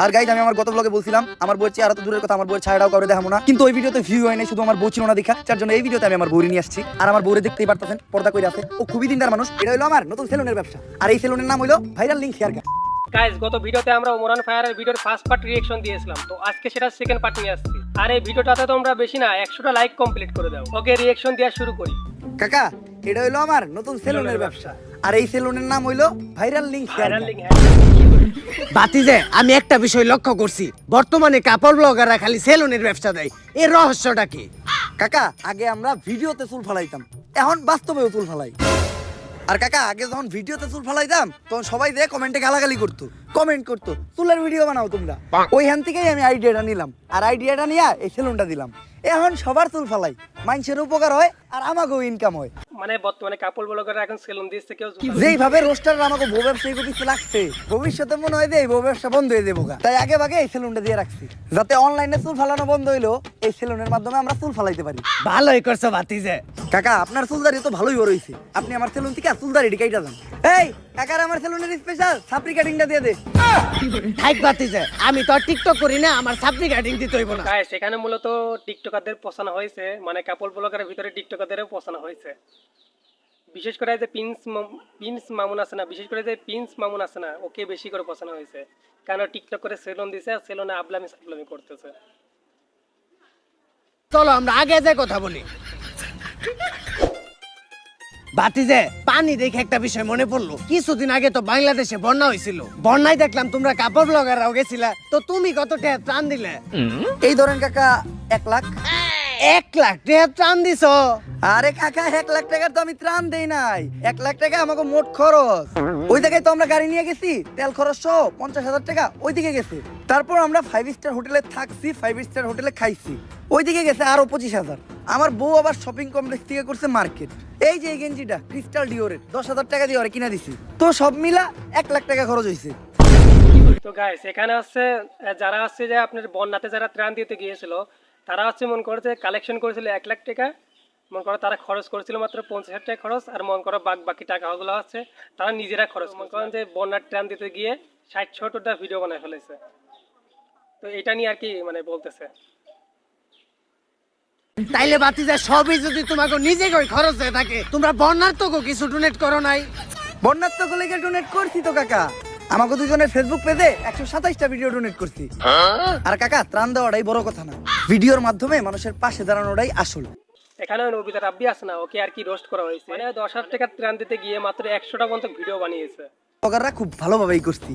আর guys আমি আমার গত ব্লগে বলছিলাম আমার বউয়ের চেহারা তো দূরের কথা, আমার বউয়ের ছায়াটাও কাউরে দেখাবো না, কিন্তু ওই ভিডিওতে ভিউ হয় নাই, শুধু আমার বউ ছিল না দেখা, যার জন্য এই ভিডিওতে আমি আমার বউরে নিয়ে আসছি। আর আমার বউরে দেখতেই পারতেছেন, পর্দা করে আছে, ও খুবই দিনদার মানুষ। এটা হলো আমার নতুন সেলুনের ব্যবসা, আর এই সেলুনের নাম হলো viral link hair cut. Guys, গত ভিডিওতে আমরা ওমরান ফায়ারের ভিডিওর ফার্স্ট পার্ট রিঅ্যাকশন দিয়েছিলাম, তো আজকে সেটা সেকেন্ড পার্ট নিয়ে আসছি। আর এই ভিডিওটাতে তোমরা বেশি না 100টা লাইক কমপ্লিট করে দাও। ওকে, রিঅ্যাকশন দেওয়া শুরু করি। কাকা, এটা হলো আমার নতুন সেলুনের ব্যবসা, আর এই সেলুনের নাম হলো ভাইরাল লিংক হেয়ার ভাইরাল কাট। লিংক বাতিজে আমি একটা বিষয় লক্ষ্য করছি, বর্তমানে কাপড় ব্লগাররা খালি সেলুনের ব্যবসা দেয়, এর রহস্যটা কি? কাকা, আগে আমরা ভিডিওতে চুল ফালাইতাম, এখন বাস্তবেও চুল ফালাই। আর কাকা, আগে যখন ভিডিওতে চুল ফালাইতাম তখন সবাই দিয়ে কমেন্টে গালাগালি করতো, কমেন্ট করতো চুলের ভিডিও বানাও তোমরা। ওইখান থেকেই আমি আইডিয়াটা নিলাম, আর আইডিয়াটা নিয়ে এই সেলুনটা দিলাম। এখন সবার চুল ফালাই, মানুষের উপকার হয় আর আমাকেও ইনকাম হয়। মানে বর্তমানে কাপড় ব্লগাররা এখন সেলুন দিচ্ছে কেউ। যেইভাবে রোস্টার আমাকে বউ ব্যবসায়ী পিছিয়ে লাগছে, ভবিষ্যতে মনে হয় যে এই বউ ব্যবসা বন্ধ হয়ে যাবো, তাই আগে ভাগে এই সেলুনটা দিয়ে রাখছি, যাতে অনলাইনে চুল ফালানো বন্ধ হইলো এই সেলুনের মাধ্যমে আমরা চুল ফালাইতে পারি। ভালোই করছো বাতিজে। কাকা, আপনার চুলদারি তো ভালোই বড় হইছে, আপনি আমার সেলুন থেকে চুলদারি ডিকাইটা দেন। এই কাকার আমার সেলুনের স্পেশাল সাপরি কাটিংটা দিয়ে দে। থাক বাতিজে, আমি তো আর টিকটক করি না, আমার সাপ্লি কাটিং দিতে হইব না। গাইস, এখানে মূলত টিকটকারদের পোষানো হয়েছে, মানে কাপড় ব্লগারের ভিতরে টিকটকারদেরও পোষানো হয়েছে। বিশেষ করে যে প্রিন্স মামুন আছে না, বিশেষ করে যে প্রিন্স মামুন আছে না, ওকে বেশি করে পছন্দ হয়েছে, কারণ টিকটক করে সেলুন দিছে আর সেলুনে আবলামি সাবলামি করতেছে। চলো আমরা আগে যে কথা বলি। বাতিজে, পানি দেখে একটা বিষয় মনে পড়লো, কিছুদিন আগে তো বাংলাদেশে বন্যা হয়েছিল, বন্যায় দেখলাম তোমরা কাপড় ব্লগাররাও গেছিলা, তো তুমি কত টাকা ত্রাণ দিলে? এই ধরেন কাকা 1 লাখ। 1 লাখ টাকা ত্রাণ দিছো? আরে কাকা, 1 লাখ টাকার তো আমি ত্রাণ দেই নাই, 1 লাখ টাকা আমাকে মোট খরচ। ওই জায়গায় তো আমরা গাড়ি নিয়ে গেছি, তেল খরচ সহ 50,000 টাকা ওইদিকে গেছে। তারপর আমরা 5 স্টার হোটেলে থাকছি, 5 স্টার হোটেলে খাইছি, ওইদিকে গেছে আরো 25,000। আমার বউ আবার শপিং কমপ্লেক্স থেকে করছে মার্কেট। এই যে এই গেঞ্জিটা ক্রিস্টাল ডিওরের 10,000 টাকা দিয়ে ওরে কিনা দিছি, তো সব মিলা 1 লাখ টাকা খরচ হয়েছে। তো গাইস, এখানে হচ্ছে যারা হচ্ছে যে আপনার বন্যাতে যারা ত্রাণ দিতে গিয়েছিল, তারা হচ্ছে মন করছে কালেকশন করেছিল 1 লাখ টাকা, মন করো তারা খরচ করেছিল মাত্র 50,000 টাকা খরচ, আর মন করো বাকি টাকাগুলো হচ্ছে তারা নিজেরা খরচ। মন করেন যে বন্যার ত্রাণ দিতে গিয়ে 60-70টা ভিডিও বানায় ফেলেছে। তো এটা নিয়ে আর কি মানে বলতেছে। তাইলে বাতিজে, সবই যদি তোমাকে নিজে করে খরচ হয়ে থাকে, তোমরা বন্যার তো কিছু ডোনেট করো নাই? বন্যার তো কলেজে ডোনেট করছি তো কাকা, আমাকে দুজনের ফেসবুক পেজে 127টা ভিডিও ডোনেট করছি। আর কাকা, ত্রাণ দেওয়াটাই বড় কথা না, ভিডিওর মাধ্যমে মানুষের পাশে দাঁড়ানোটাই আসল। এখানে নবিতা রাব্বি আছে না, ওকে আর কি রোস্ট করা হয়েছে, মানে 10,000 টাকা ত্রাণ দিতে গিয়ে মাত্র 100টা পর্যন্ত ভিডিও বানিয়েছে। ব্লগাররা খুব ভালোভাবেই করছি।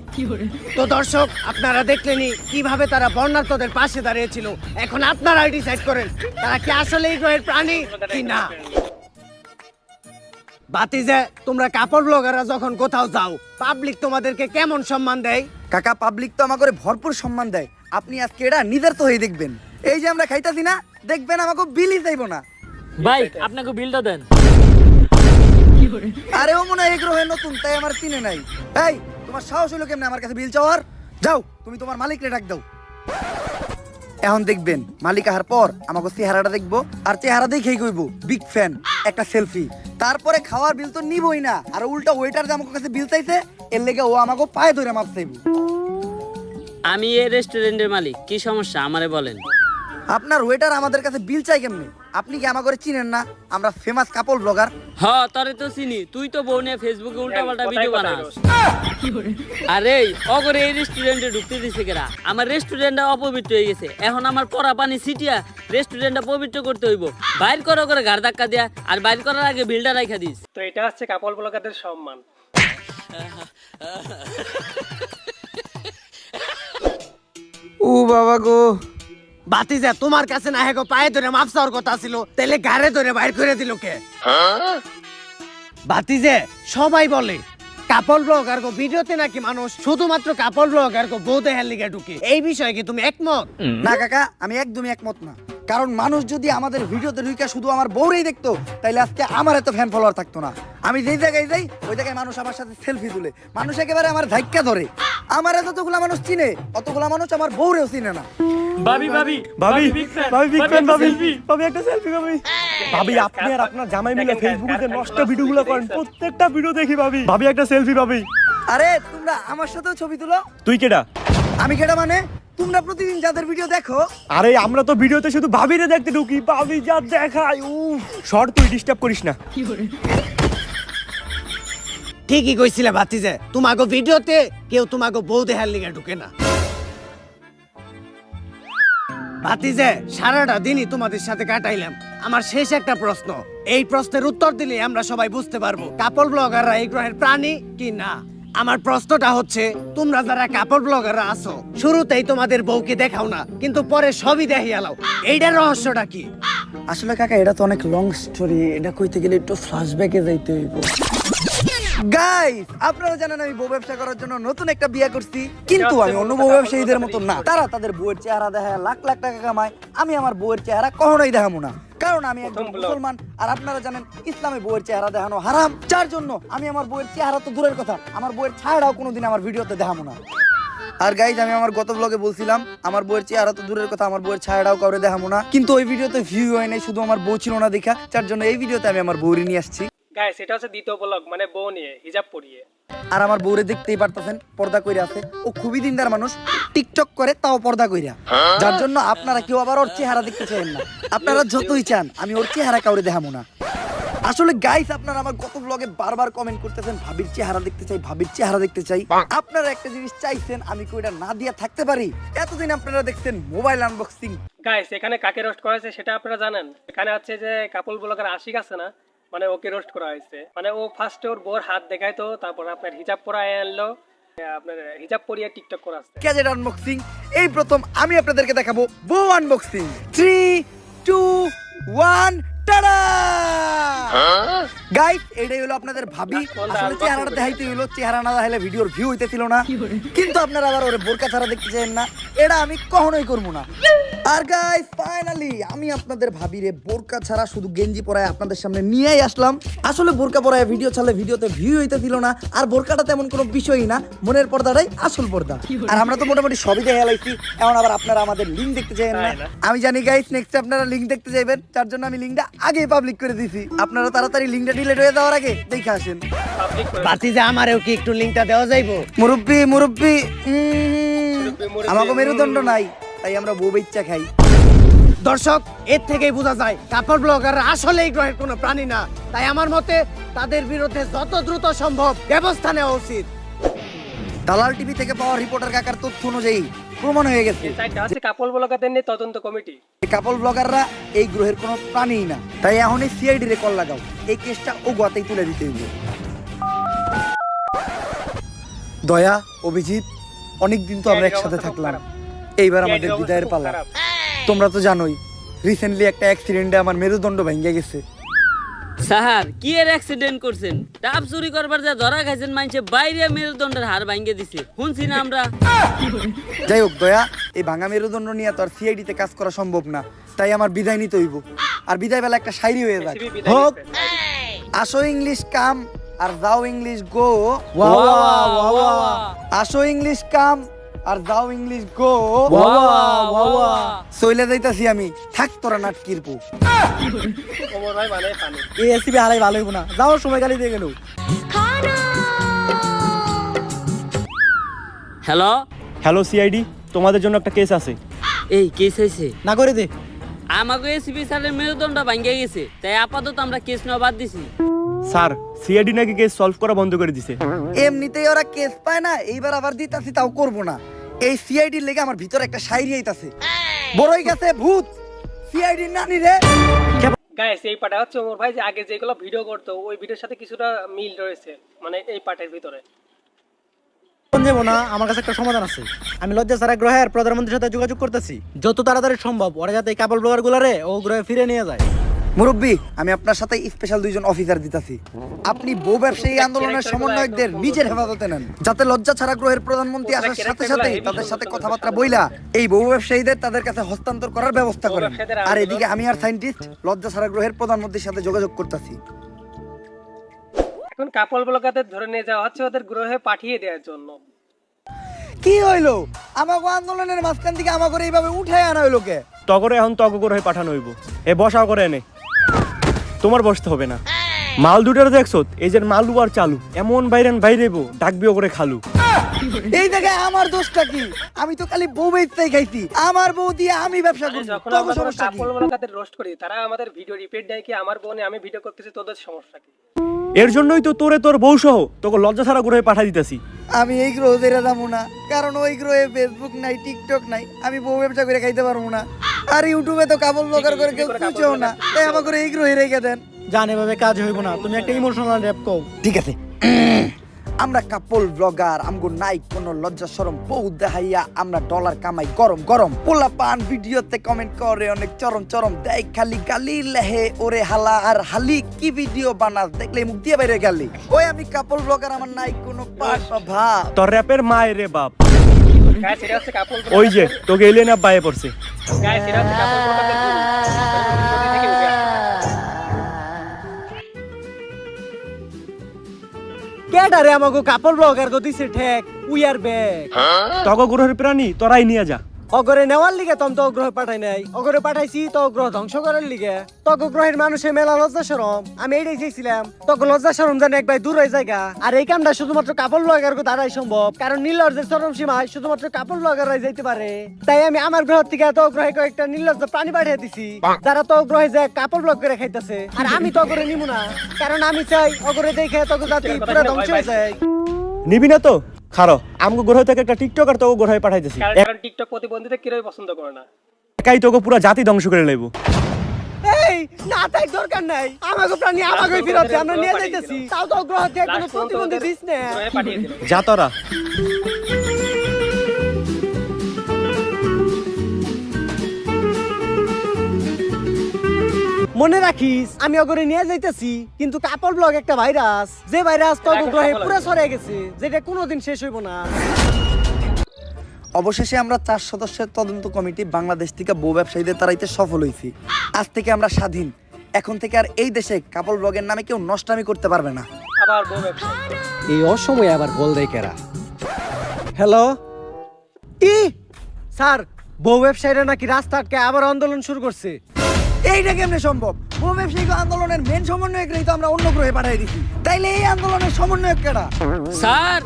তো দর্শক, আপনারা দেখলেনই কিভাবে তারা বন্যার্তদের পাশে দাঁড়িয়েছিল। এখন আপনারাই ডিসাইড করেন তারা কি আসলে এই গ্রহের প্রাণী কি না। বাতিজে, তোমরা কাপড় ব্লগাররা যখন কোথাও যাও, পাবলিক তোমাদেরকে কেমন সম্মান দেয়? কাকা, পাবলিক তো আমাকে ভরপুর সম্মান দেয়। আপনি আজকে এটা নিজের তো হয়ে দেখবেন, এই যে আমরা খাইতাছি না, দেখবেন আমাকে বিলই চাইবো না। ভাই আপনাকে বিলটা দেন। আরে ও মনে হয় এই গ্রহে নতুন, তাই আমার চিনে নাই। এই, তোমার সাহস হলো কেমনে আমার কাছে বিল চাওয়ার? যাও, তুমি তোমার মালিকরে ডাক দাও। এখন দেখবেন মালিক আহার পর আমাকে চেহারাটা দেখবো, আর চেহারা দেখেই কইবো বিগ ফ্যান, একটা সেলফি। তারপরে খাওয়ার বিল তো নিবই না, আর উল্টা ওয়েটার যে আমার কাছে বিল চাইছে, এর লেগে ও আমাকে পায়ে ধরে মাপ চাইবো। আমি এই রেস্টুরেন্টের মালিক, কি সমস্যা আমারে বলেন। আপনার ওয়েটার আমাদের কাছে বিল চাই কেমনে? আপনি কি আমাকে চিনেন না? আমরা ফেমাস কাপল ব্লগার। হ, তোরে তো চিনি, তুই তো বউ নিয়ে ফেসবুকে উল্টাপাল্টা ভিডিও বানাস। আরে অগরে এই রেস্টুরেন্টে ঢুকতে দিছে কেরা? আমার রেস্টুরেন্টটা অপবিত্র হয়ে গেছে, এখন আমার পরা পানি ছিটিয়া রেস্টুরেন্টটা পবিত্র করতে হইব। বাইর করো করে ঘাড় ধাক্কা দিয়া, আর বাইর করার আগে বিলটা রাখা দিস। তো এটা হচ্ছে কাপড় ব্লগারদের সম্মান। ও বাবা গো, বাতিজে, তোমার কাছে না হেগো পায়ে ধরে মাপ চাওয়ার কথা ছিল, তাহলে গাড়ে ধরে বাইর করে দিল কে? বাতিজে, সবাই বলে কাপড় ব্লগার গো ভিডিওতে নাকি মানুষ শুধুমাত্র কাপড় ব্লগার গো বউ দেখার লিগে ঢুকে, এই বিষয়ে কি তুমি একমত? না কাকা, আমি একদমই একমত না। কারণ মানুষ যদি আমাদের ভিডিওতে ঢুকে শুধু আমার বউরেই দেখতো, তাইলে আজকে আমার এত ফ্যান ফলোয়ার থাকতো না। আমি যেই জায়গায় যাই, ওই জায়গায় মানুষ আমার সাথে সেলফি তুলে, মানুষ একেবারে আমার ধাক্কা ধরে। আমার যতগুলা মানুষ চিনে, অতগুলা মানুষ আমার বউরেও চিনে না। ভাবি ভাবি ভাবি বিগ ফ্যান ভাবি ভাবি একটা সেলফি ভাবি। ভাবি, আপনি আর আপনার জামাই মিলে ফেসবুকে নষ্ট ভিডিওগুলো করেন, প্রত্যেকটা ভিডিও দেখি ভাবি। ভাবি একটা সেলফি ভাবি। আরে তোমরা আমার সাথেও ছবি তুলো। তুই কেডা? আমি কেটা মানে তোমরা প্রতিদিন যাদের ভিডিও দেখো আরে আমরা তো ভিডিওতে শুধু ভাবিরে দেখতে ঢুকি, ভাবি যা দেখায় শর্ট, তুই ডিস্টার্ব করিস না। ঠিকই কইছিলে ভাতিজে, তোমাকে ভিডিওতে কেউ তোমাকে বউ দেখার লিগে ঢুকে না। ভাতিজে সারাটা দিনই তোমাদের সাথে কাটাইলাম, আমার শেষ একটা প্রশ্ন, এই প্রশ্নের উত্তর দিলে আমরা সবাই বুঝতে পারবো কাপল ব্লগাররা এই গ্রহের প্রাণী কি না। আমার প্রশ্নটা হচ্ছে, তোমরা যারা কাপল ব্লগাররা আছো, শুরুতেই তোমাদের বউকে দেখাও না, কিন্তু পরে সবই দেখিয়ে আলাও, এইটার রহস্যটা কি? আসলে কাকা এটা তো অনেক লং স্টোরি, এটা কইতে গেলে একটু ফ্ল্যাশব্যাকে যাইতে হইব। গাইস, আপনারা জানেন আমি বউ ব্যবসা করার জন্য নতুন একটা বিয়ে করছি, কিন্তু আমি অন্য বউ ব্যবসায়ীদের মতো না। তারা তাদের বউয়ের চেহারা দেখায় লাখ লাখ টাকা কামায়, আমি আমার বউয়ের চেহারা কখনোই দেখাবো না, কারণ আমি একজন মুসলমান আর আপনারা জানেন ইসলামে বউয়ের চেহারা দেখানো হারাম। যার জন্য আমি আমার বউয়ের চেহারা তো দূরের কথা, আমার বউয়ের ছায়াটাও কোনোদিন আমার ভিডিওতে দেখাবো না। আর গাইজ, আমি আমার গত ব্লগে বলছিলাম আমার বউয়ের চেহারা তো দূরের কথা, আমার বউয়ের ছায়াটাও কাউরে দেখাবো না, কিন্তু ওই ভিডিওতে ভিউ হয় নাই, শুধু আমার বউ ছিল না দেখা, যার জন্য এই ভিডিওতে আমি আমার বউরে নিয়ে আসছি। গাইস এটা হচ্ছে দ্বিতীয় ব্লগ, মানে বউ নিয়ে হিজাব পরিয়ে। আর আমার বউরে দেখতেই পারতেছেন পর্দা কইরা আছে, ও খুবই দিনদার মানুষ, টিকটক করে তাও পর্দা কইরা, যার জন্য আপনারা কেউ আবার ওর চেহারা দেখতে চান না। আপনারা যতই চান আমি ওর চেহারা কাউরে দেখাবো না। আসলে গাইস, আপনারা আমার গত ব্লগে বারবার কমেন্ট করতেছেন ভাবির চেহারা দেখতে চাই, ভাবির চেহারা দেখতে চাই। আপনারা একটা জিনিস চাইছেন, আমি কি ওটা না দিয়ে থাকতে পারি? এতদিন আপনারা দেখছেন মোবাইল আনবক্সিং। গাইস এখানে কাকে রোস্ট করা হয়েছে সেটা আপনারা জানেন? এখানে হচ্ছে যে কাপল ব্লগার আশিক আছে না, মানে ওকে রোস্ট করা হয়েছে। মানে ও ফার্স্টে ওর বউর হাত দেখাইতো, তারপর আপনার হিজাব পরায় আনলো, আপনার হিজাব পরিয়ে টিকটক করা আছে। গ্যাজেট আনবক্সিং এই প্রথম আমি আপনাদেরকে দেখাবো বউ আনবক্সিং। 3 2 1 টাডা! গাইস, এটাই হলো আপনাদের ভাবি। আসলে চেহারাটা দেখাইতে হলো, চেহারা না দেখাইলে ভিডিওর ভিউ হইতেছিল না, কিন্তু আপনারা আবার ওরে বোরকা ছাড়া দেখতে চান না, এটা আমি কখনোই করবো না। আর গাইস, ফাইনালি আমি আপনাদের ভাবিরে বোরকা ছাড়া শুধু গেঞ্জি পরায় আপনাদের সামনে নিয়েই আসলাম। আসলে বোরকা পরায় ভিডিও ছাড়লে ভিডিওতে ভিউ হইতেছিল না, আর বোরকাটা তেমন কোনো বিষয়ই না, মনের পর্দাটাই আসল পর্দা। আর আমরা তো মোটামুটি সবই দেখে লাইছি, এখন আবার আপনারা আমাদের লিঙ্ক দেখতে চাইেন না। আমি জানি গাইস নেক্সট আপনারা লিঙ্ক দেখতে যাবেন, তার জন্য আমি লিঙ্কটা আগেই পাবলিক করে দিছি। আপনারা তাড়াতাড়ি লিঙ্কটা ডিলিট হয়ে যাওয়ার আগে দেখে আসেন। ভাতিজে আমারেও কি একটু লিংকটা দেওয়া যাইবো? মুরব্বি মুরব্বি আমাকে মেরুদণ্ড নাই, তাই আমরা বউ বেচ্চা খাই। দর্শক, এর থেকেই বোঝা যায় কাপল ব্লগাররা আসলে এই গ্রহের কোনো প্রাণী না। তাই আমার মতে তাদের বিরুদ্ধে যত দ্রুত সম্ভব ব্যবস্থা নেওয়া উচিত। দালাল টিভি থেকে পাওয়া রিপোর্টার কাকার তথ্য অনুযায়ী প্রমাণ হয়ে গেছে এই সাইডটা হচ্ছে কাপল ব্লগারদের নিয়ে তদন্ত কমিটি। কাপল ব্লগাররা এই গ্রহের কোনো প্রাণীই না, তাই এখনই সিআইডি রে কল লাগাও, এই কেসটা ও গোয়াতেই তুলে দিতে হইবে। দয়া, অভিজিৎ, অনেকদিন তো আমরা একসাথে থাকলাম, এইবার আমাদের বিদায়ের পালা। তোমরা তো জানোই রিসেন্টলি একটা অ্যাক্সিডেন্টে আমার মেরুদণ্ড ভেঙে গেছে। স্যার কি এর অ্যাক্সিডেন্ট করছেন? ডাব চুরি করবার যা ধরা খাইছেন, মাইনছে বাইরে মেরুদণ্ডের হাড় ভাঙিয়ে দিছে, শুনছি না আমরা। যাই হোক দয়া, এই ভাঙা মেরুদণ্ড নিয়ে তো আর সিআইডি তে কাজ করা সম্ভব না, তাই আমার বিদায় নিতে হইব। আর বিদায় বেলা একটা শায়রি হয়ে যাক, হোক আসো ইংলিশ কাম আর যাও ইংলিশ গো, আসো ইংলিশ কাম আর যাও ইংলিশ গো, চইলে যাইতাছি আমি, থাক তোরা নাটকির পু। ওমর ভাই মানে পানি। এই এসিবি হারাই ভালো হইব না, যাওয়ার সময় গালি দিয়ে গেল। হ্যালো হ্যালো সিআইডি, তোমাদের জন্য একটা কেস আছে। এই কেস হয়েছে না করে দে। আমাকে এসপি স্যারের মেরুদণ্ড ভাঙিয়ে গেছে, তাই আপাতত আমরা কেস নেওয়া বাদ দিছি। স্যার, সিআইডি নাকি কেস সলভ করা বন্ধ করে দিছে। এমনিতেই ওরা কেস পায় না, এইবার আবার দিতাছি তাও করব না। এই সিআইডির লেগে আমার ভিতরে একটা শায়রি আইতাছে, বড়ই গেছে ভূত সিআইডি নানি রে। গাইস এই পার্টটা হচ্ছে ওমর ভাই যে আগে যেগুলো ভিডিও করতো ওই ভিডিওর সাথে কিছুটা মিল রয়েছে, মানে এই পার্টের ভিতরে। যাবো না, আমার কাছে একটা সমাধান আছে। আমি লজ্জা ছাড়া গ্রহের প্রধানমন্ত্রীর সাথে যোগাযোগ করতেছি, যত তাড়াতাড়ি সম্ভব ওরা যাতে এই কাপল ব্লগার গুলারে ও গ্রহে ফিরে নিয়ে যায়। মুরব্বী, আমি আপনার সাথে স্পেশাল দুইজন অফিসার দিতাছি, আপনি বউ ব্যবসায়ী আন্দোলনের সমন্বয়কদের নিজের হেফাজতে নেন, যাতে লজ্জা ছাড়া গ্রহের প্রধানমন্ত্রী আসার সাথে সাথে তাদের সাথে কথাবার্তা বইলা এই বউ ব্যবসায়ীদের তাদের কাছে হস্তান্তর করার ব্যবস্থা করেন। আর এদিকে আমি আর সায়েন্টিস্ট লজ্জা ছাড়া গ্রহের প্রধানমন্ত্রীর সাথে যোগাযোগ করতেছি। এখন কাপল ব্লগারদের ধরে নিয়ে যাওয়া হচ্ছে ওদের গ্রহে পাঠিয়ে দেওয়ার জন্য। কি হইলো? আমাকে আন্দোলনের মাঝখান থেকে আমাকে এইভাবে উঠায় আনা হইলো কে? তগরে এখন তগ করে পাঠানো হইব। এ বসাও করে এনে, তোমার বসতে হবে না। মাল দুটার দেখছো, এই যে মালু আর চালু এমন বাইরেন বাইরেবো ডাকবিও করে খালু। এই জায়গায় আমার দোষটা কি? আমি তো খালি বউ বেচতেই খাইছি, আমার বউ দিয়ে আমি ব্যবসা আরে করব, যখন তোর আমরা সমস্যা কি? কাপল ব্লগারদের রোস্ট করি তারা আমাদের ভিডিও রিপিট দেয় কি আমার বোনে আমি ভিডিও করতেছি তোদের সমস্যা কি? এর জন্যই তো তোরে তোর বউ সহ তোকে লজ্জা ছাড়া গ্রহে পাঠাই দিতেছি। আমি এই গ্রহ ছেড়ে যাবো না, কারণ ওই গ্রহে ফেসবুক নাই, টিকটক নাই, আমি বউ ব্যবসা করে খাইতে পারবো না। আর ইউটিউবে তো কাপল ব্লগার করে কেউ খুঁজেও না, তাই আমাকে এই গ্রহে রেখে দেন। জান এভাবে কাজ হইব না, তুমি একটা ইমোশনাল র‍্যাপ কও। ঠিক আছে, আমরা কাপল ব্লগার, আমগো নাই কোনো লজ্জা শরম, বউ দেখাইয়া আমরা ডলার কামাই গরম গরম। পোলা পান ভিডিওতে কমেন্ট করে অনেক চরম চরম, দেয় খালি গালি লেহে ওরে হালা আর হালি, কি ভিডিও বানাস দেখলে মুখ দিয়ে বাইরে গালি। ওই আমি কাপল ব্লগার, আমার নাই কোনো পাপ বা ভাব। তোর র্যাপের মায়ের রে বাপ। গাইস এটা হচ্ছে কাপল ওই যে তোকে এলিয়েন অ্যাপ বাইরে পড়ছে। গাইস এটা হচ্ছে কাপল ব্লগারদের ভুল। নদী থেকে উঠে আসে। কেডারে আমাকে কাপল ব্লগার গো দিছে ঠেক, উই আর ব্যাক। তোকে গ্রহের প্রাণী তোরাই নিয়ে যা। অগরে নেওয়ার লিগে তো গ্রহ পাঠাই নাই, অগরে পাঠাইছি তো গ্রহ ধ্বংস করার লিগে। তক গ্রহের মানুষের মেলা লজ্জা শরম, আমি এইটাই চাইছিলাম তক লজ্জা শরম যেন একবার দূর হয়ে জায়গা। আর এই কামটা শুধুমাত্র কাপল ব্লগার দ্বারাই সম্ভব, কারণ নীলর্জের চরম সীমায় শুধুমাত্র কাপল ব্লগাররাই যাইতে পারে। তাই আমি আমার গ্রহ থেকে তো গ্রহে কয়েকটা নীলর্জ প্রাণী পাঠিয়ে দিছি, যারা তো গ্রহে যায় কাপল ব্লগ করে খাইতেছে। আর আমি তো অগরে নিব না, কারণ আমি চাই অগরে দেখে তক জাতি পুরো ধ্বংস হয়ে যায়। নিবি না তো খারো, আমগো গ্রহ থেকে একটা টিকটক আর তোকে গ্রহে পাঠাইতেছি। কারণ টিকটক প্রতিবন্ধীদের কেউই পছন্দ করে না। একাই তোকে পুরো জাতি ধ্বংস করে লইব। এই না তাই দরকার নাই, আমাকে প্রাণী আমাকে ফিরত দে, আমরা নিয়ে যাইতেছি। তাও তো গ্রহ থেকে কোনো লাস্ট পর্যন্ত প্রতিবন্ধী ওদের দিস না। গ্রহে পাঠিয়ে দিল। যা তোরা। মনে রাখিস আমি অগরে নিয়ে যাইতেছি, কিন্তু কাপল ব্লগ একটা ভাইরাস, যে ভাইরাস তো গ্রহে পুরো ছড়িয়ে গেছে, যেটা কোনোদিন শেষ হইব না। অবশেষে আমরা 4 সদস্যের তদন্ত কমিটি বাংলাদেশ থেকে বউ ব্যবসায়ীদের তাড়াইতে সফল হয়েছি। আজ থেকে আমরা স্বাধীন। এখন থেকে আর এই দেশে কাপল ব্লগের নামে কেউ নষ্টামি করতে পারবে না। আবার বউ ব্যবসা। এই অসময়ে আবার বল দেয় কেরা? হ্যালো কি স্যার, বউ ব্যবসায়ীরা নাকি রাস্তা আটকে আবার আন্দোলন শুরু করছে। এইটা কেমনে সম্ভব? বউ ব্যবসায়িক আন্দোলনের মেন সমন্বয়করাই তো আমরা অন্য গ্রহে পাঠিয়ে দিছি, তাইলে এই আন্দোলনের সমন্বয়ক কেডা? স্যার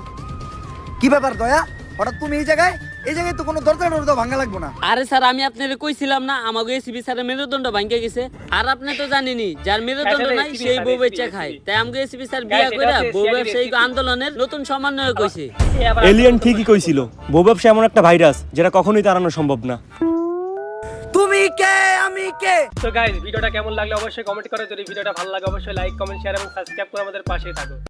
কি ব্যাপার দয়া, হঠাৎ তুমি এই জায়গায়? এই জায়গায় তো কোনো দরজা টরজা ভাঙা লাগবো না। আরে স্যার আমি আপনারে কইছিলাম না আমাকে এসিবি স্যারের মেরুদণ্ড ভাঙে গেছে। আর আপনি তো জানেনই যার মেরুদণ্ড নাই সেই বউ বেচা খায়। তাই আমাকে এসিবি স্যার বিয়া কইরা বউ ব্যবসায়িক আন্দোলনের নতুন সমন্বয়ক কইছে। এলিয়েন ঠিকই কইছিল, বউ ব্যবসা এমন একটা ভাইরাস যেটা কখনোই তাড়ানো সম্ভব না। তুমি কে আমি কে? তো গাইস ভিডিওটা কেমন লাগলো অবশ্যই কমেন্ট করে, যদি ভিডিওটা ভালো লাগে অবশ্যই লাইক কমেন্ট শেয়ার এবং সাবস্ক্রাইব করে আমাদের পাশেই থাকো।